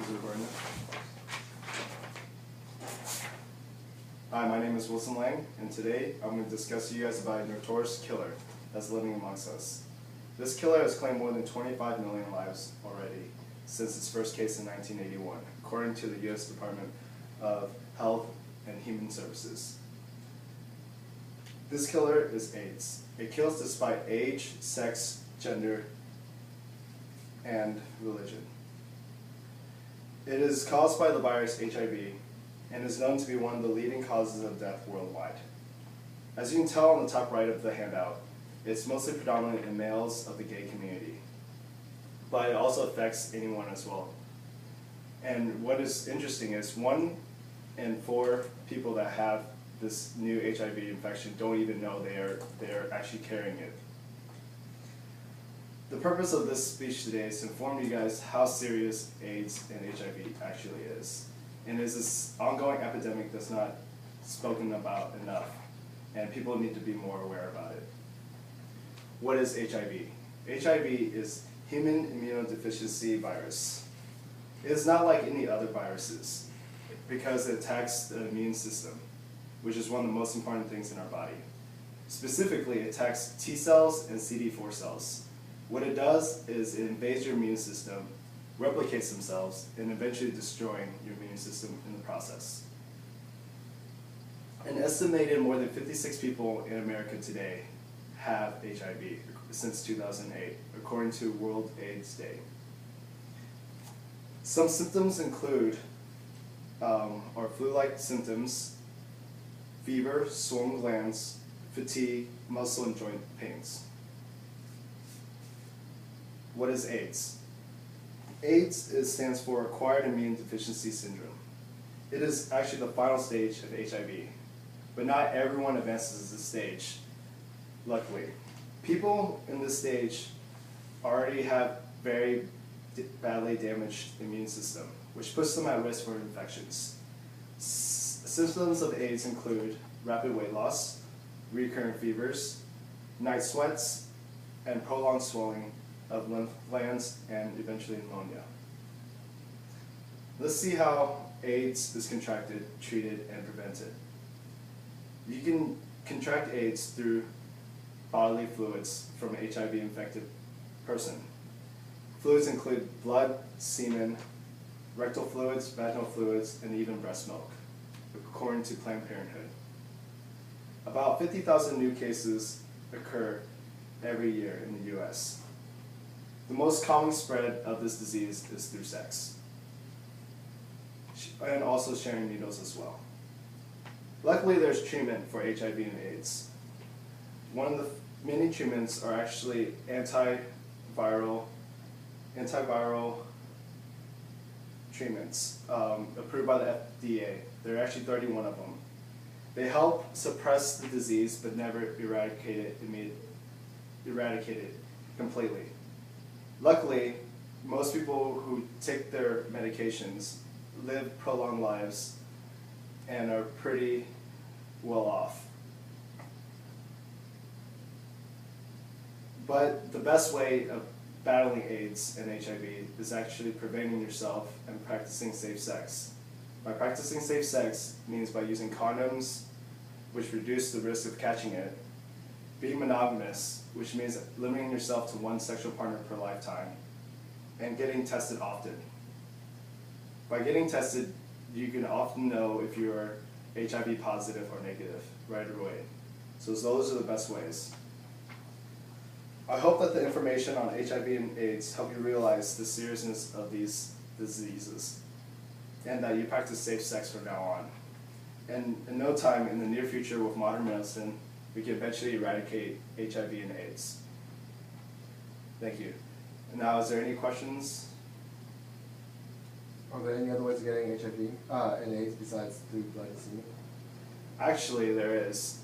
Is it recording? Hi, my name is Wilson Lang, and today I'm going to discuss to you guys about a notorious killer that's living amongst us. This killer has claimed more than 25 million lives already since its first case in 1981, according to the U.S. Department of Health and Human Services. This killer is AIDS. It kills despite age, sex, gender, and religion. It is caused by the virus HIV and is known to be one of the leading causes of death worldwide. As you can tell on the top right of the handout, it's mostly predominant in males of the gay community, but it also affects anyone as well. And what is interesting is 1 in 4 people that have this new HIV infection don't even know they're actually carrying it. The purpose of this speech today is to inform you guys how serious AIDS and HIV actually is. And is this ongoing epidemic that's not spoken about enough, and people need to be more aware about it. What is HIV? HIV is human immunodeficiency virus. It is not like any other viruses because it attacks the immune system, which is one of the most important things in our body. Specifically, it attacks T cells and CD4 cells. What it does is it invades your immune system, replicates themselves, and eventually destroying your immune system in the process. An estimated more than 56 people in America today have HIV since 2008, according to World AIDS Day. Some symptoms include are flu-like symptoms, fever, swollen glands, fatigue, muscle and joint pains. What is AIDS? AIDS stands for Acquired Immune Deficiency Syndrome. It is actually the final stage of HIV, but not everyone advances this stage, luckily. People in this stage already have very badly damaged immune system, which puts them at risk for infections. Symptoms of AIDS include rapid weight loss, recurrent fevers, night sweats, and prolonged swelling of lymph glands, and eventually pneumonia. Let's see how AIDS is contracted, treated, and prevented. You can contract AIDS through bodily fluids from an HIV-infected person. Fluids include blood, semen, rectal fluids, vaginal fluids, and even breast milk, according to Planned Parenthood. About 50,000 new cases occur every year in the U.S. The most common spread of this disease is through sex, and also sharing needles as well. Luckily, there's treatment for HIV and AIDS. One of the many treatments are actually antiviral treatments approved by the FDA. There are actually 31 of them. They help suppress the disease but never eradicate it completely. Luckily, most people who take their medications live prolonged lives and are pretty well off. But the best way of battling AIDS and HIV is actually preventing yourself and practicing safe sex. By practicing safe sex means by using condoms, which reduce the risk of catching it, being monogamous, which means limiting yourself to one sexual partner per lifetime, and getting tested often. By getting tested, you can often know if you're HIV positive or negative right away. So those are the best ways. I hope that the information on HIV and AIDS help you realize the seriousness of these diseases, and that you practice safe sex from now on. And in no time, in the near future with modern medicine, we can eventually eradicate HIV and AIDS. Thank you. And now, is there any questions? Are there any other ways of getting HIV and AIDS besides through blood and semen? Actually, there is.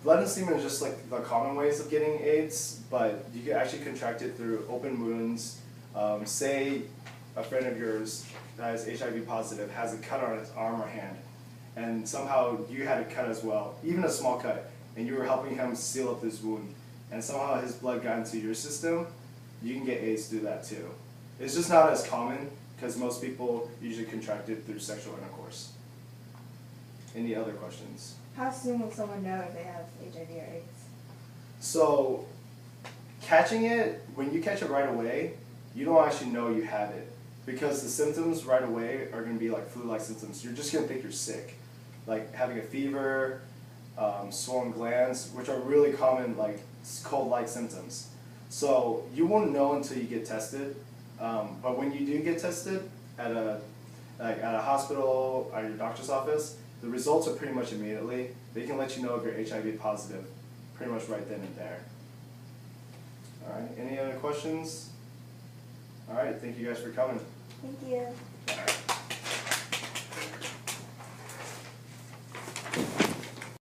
Blood and semen is just like the common ways of getting AIDS, but you can actually contract it through open wounds. Say a friend of yours that is HIV positive has a cut on his arm or hand, and somehow you had a cut as well, even a small cut, and you were helping him seal up this wound, and somehow his blood got into your system, you can get AIDS through that too. It's just not as common because most people usually contract it through sexual intercourse. Any other questions? How soon will someone know if they have HIV or AIDS? So, catching it, when you catch it right away, you don't actually know you have it. Because the symptoms right away are going to be like flu-like symptoms. You're just going to think you're sick. Like having a fever, swollen glands, which are really common, like cold-like symptoms. So you won't know until you get tested. But when you do get tested at a hospital, at your doctor's office, the results are pretty much immediately. They can let you know if you're HIV positive pretty much right then and there. All right, any other questions? All right, thank you guys for coming. Thank you. All right.